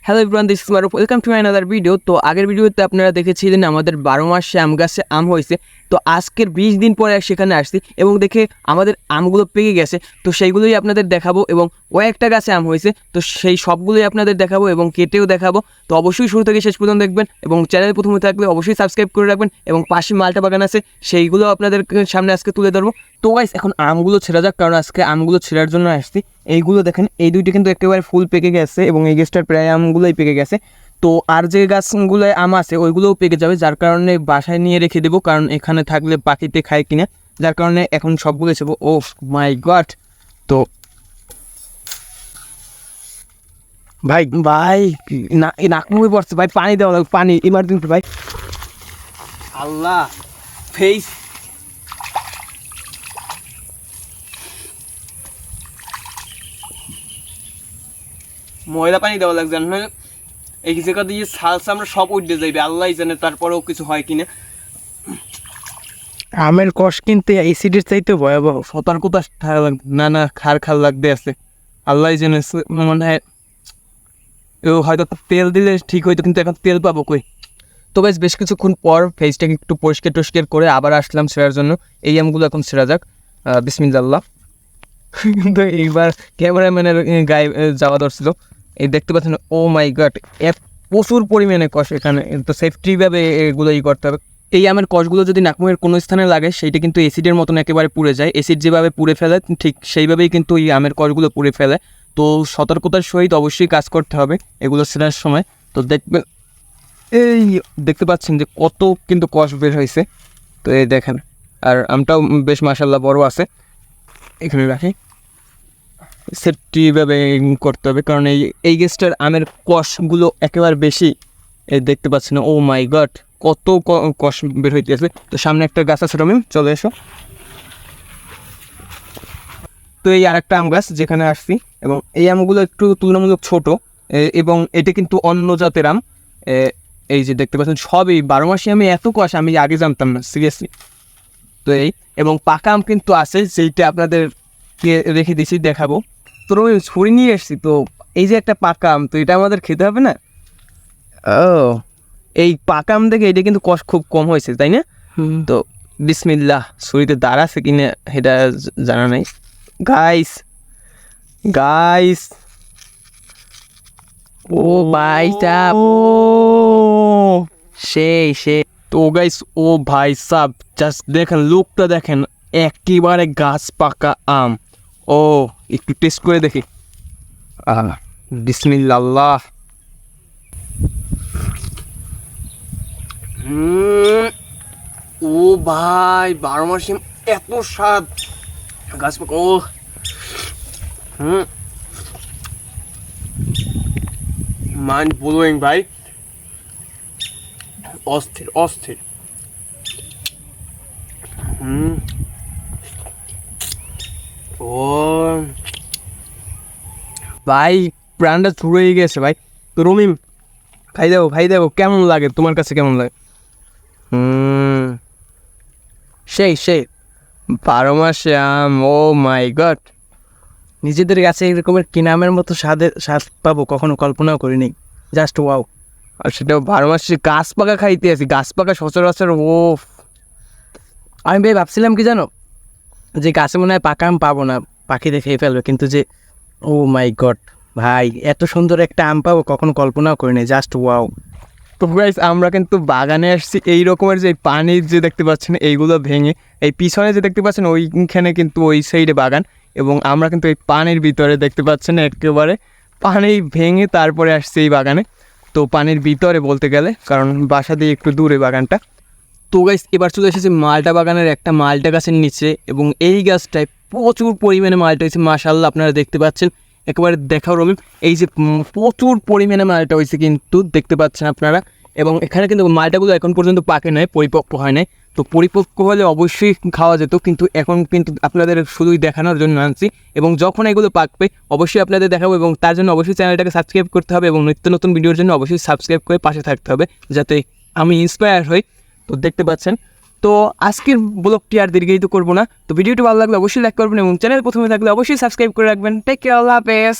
Hello everyone, this is Maruf, welcome to my another video. তো আগের ভিডিওতে আপনারা দেখেছিলেন আমাদের 12 মাসে আম গাছে আম হয়েছে। তো আজকের 20 দিন পরে সেখানে আসছি এবং দেখে আমাদের আমগুলো পেকে গেছে। তো সেইগুলোই আপনাদের দেখাবো এবং কয়েকটা গাছে আম হয়েছে, তো সেই সবগুলোই আপনাদের দেখাবো এবং কেটেও দেখাবো। তো অবশ্যই শুরু থেকে শেষ পর্যন্ত দেখবেন এবং চ্যানেল প্রথমে থাকলে অবশ্যই সাবস্ক্রাইব করে রাখবেন এবং পাশে মালটা বাগান আছে সেইগুলো আপনাদের সামনে আজকে তুলে ধরবো। তো গাইস এখন আমগুলো ছেঁড়া যাক, কারণ আজকে আমগুলো ছেঁড়ার জন্য আসছি। এইগুলো দেখেন, এই দুইটি কিন্তু একেবারে ফুল পেকে গেছে এবং এই গাছটার প্রায় আমগুলোই পেকে গেছে। তো আর যে গাছগুলোয় আম আছে ওইগুলোও পেকে যাবে, যার কারণে বাসায় নিয়ে রেখে দেবো, কারণ এখানে থাকলে পাখিতে খায় কিনা, যার কারণে এখন সবগুলো ছেবো। ও মাই গড! তো ভাই ভাই নাকমুখে পড়ছে ভাই, পানি দেওয়া লাগবে, পানি ইমার্জেন্সি ভাই। আল্লাহ, ফেস ময়লা পানি দেওয়া লাগছে না, এই জায়গা দিয়ে সালসা আমরা সব উঠে যাইবে, আল্লাহ জানে তারপরেও কিছু হয় কিনা। আমের কষ কিন্তু অ্যাসিডের চাইতে ভয়াবহ, সতর্কতা থাকা লাগবে। না না, খার লাগতে আছে, আল্লাহ জানে। মনে হয় হয়তো তেল দিলে ঠিক হইতো, কিন্তু এখন তেল পাবো কই। তো বেশ কিছুক্ষণ পর ফেসটাকে একটু পরিষ্কার করে আবার আসলাম সেরার জন্য। এই আমগুলো এখন সেরা যাক, বিসমিল্লাহ। কিন্তু এইবার ক্যামেরাম্যানের গায়ে যাওয়া ধরছিল। এই দেখতে পাচ্ছেন, ও মাই গড, প্রচুর পরিমাণে কষ এখানে। তো সেফটিভাবে এগুলো করতে হবে। এই আমের কষগুলো যদি নাকমুখের কোনো স্থানে লাগে সেইটা কিন্তু অ্যাসিডের মতন একেবারে পুড়ে যায়। অ্যাসিড যেভাবে পুড়ে ফেলে ঠিক সেইভাবেই কিন্তু এই আমের কষগুলো পুড়ে ফেলে। তো সতর্কতার সহিত অবশ্যই কাজ করতে হবে এগুলো ছেঁড়ার সময়। তো দেখবেন, এই দেখতে পাচ্ছেন যে কত কিন্তু কষ বের হয়েছে। তো এই দেখেন, আর আমটাও বেশ মাশাআল্লাহ বড় আছে। এখানে রাখি, সেফটিভাবে করতে হবে, কারণ এই গাছটার আমের কষগুলো একেবারে বেশি। এই দেখতে পাচ্ছেন, ও মাই গড, কত কষ বের হইতেছে। তো সামনে একটা গাছ আছে, রমিম চলে এসো। তো এই আরেকটা আম গাছ যেখানে আসছি, এবং এই আমগুলো একটু তুলনামূলক ছোট এবং এটা কিন্তু অন্য জাতের আম। এই যে দেখতে পাচ্ছেন, সবই 12 মাসে আমি এত কষ আমি আগে জানতাম না, সিরিয়াসলি। তো এই এবং পাকা আম কিন্তু আছে, যেইটা আপনাদের রেখে দিয়েছি, দেখাবো। তো আমি ছুরি নিয়ে এসছি, তো এই যে একটা পাকা আম, তো এটা আমাদের খেতে হবে না। ও, এই পাকা আম দেখে এটা কিন্তু কষ্ট খুব কম হয়েছে, তাই না? তো বিসমিল্লাহ, ছুরিতে দাঁড় আছে কিনা এটা জানা নাই। গাইস ও ভাইটা, ও সেই তো গাইস, ও ভাই সাব, জাস্ট দেখেন লুকটা দেখেন, একেবারে গাছ পাকা আম। ও একটু টেস্ট করে দেখি। বিসমিল্লাহ। ও ভাই, 12 মাসে এত স্বাদ, গাছ পাকা। ও মাইন্ড ব্লোয়িং ভাই, অস্থির। ও ভাই, প্রাণটা ছুড়ে গেছে ভাই। তো রমিম, খাই দেবো, কেমন লাগে তোমার কাছে, কেমন লাগে? সেই 12 মাসে আম, ও মাই গড! নিজেদের কাছে এরকমের কিনা আমের মতো স্বাদ পাবো কখনো কল্পনাও করিনি। Just wow! আর সেটাও 12 মাসে গাছ পাকা খাইতে আছি, গাছ পাকা সচরাচর। ও আমি ভাই ভাবছিলাম কি জানো, যে গাছে মনে হয় পাকা আম পাবো না, পাখিতে খেয়ে ফেলবে, কিন্তু যে ও মাই গড ভাই, এত সুন্দর একটা আম পাবো কখনো কল্পনাও করিনি। Just wow! তো গাইস, আমরা কিন্তু বাগানে আসছি। এই রকমের যে পানির যে দেখতে পাচ্ছেন এইগুলো ভেঙে, এই পিছনে যে দেখতে পাচ্ছেন ওইখানে কিন্তু ওই সাইডে বাগান, এবং আমরা কিন্তু এই পানির ভিতরে দেখতে পাচ্ছেন একেবারে পানি ভেঙে তারপরে আসছে এই বাগানে। তো পানির ভিতরে বলতে গেলে, কারণ বাসা দিয়ে একটু দূরে বাগানটা। তো গাইস, এবার চলে এসেছে মালটা বাগানের একটা মালটা গাছের নিচে, এবং এই গাছটায় প্রচুর পরিমাণে মালটা হয়েছে মাশাআল্লাহ, আপনারা দেখতে পাচ্ছেন। একেবারে দেখাও রমিম, এই যে প্রচুর পরিমাণে মালটা হয়েছে কিন্তু দেখতে পাচ্ছেন আপনারা। এবং এখানে কিন্তু মালটাগুলো এখন পর্যন্ত পাকে নয়, পরিপক্ক হয় নাই। তো পরিপক্ক হলে অবশ্যই খাওয়া যেত, কিন্তু এখন কিন্তু আপনাদের শুধুই দেখানোর জন্য আনছি। এবং যখন এগুলো পাকবে অবশ্যই আপনাদের দেখাবো, এবং তার জন্য অবশ্যই চ্যানেলটাকে সাবস্ক্রাইব করতে হবে, এবং নিত্য নতুন ভিডিওর জন্য অবশ্যই সাবস্ক্রাইব করে পাশে থাকতে হবে, যাতে আমি ইন্সপায়ার হই। তো দেখতে পাচ্ছেন, তো আজকের ব্লগটি আর দীর্ঘায়িত করবো না। তো ভিডিওটি ভালো লাগলে অবশ্যই লাইক করবেন, এবং চ্যানেল প্রথমে থাকলে অবশ্যই সাবস্ক্রাইব করে রাখবেন। টেক কেয়ার, আল্লাহ হাফেজ।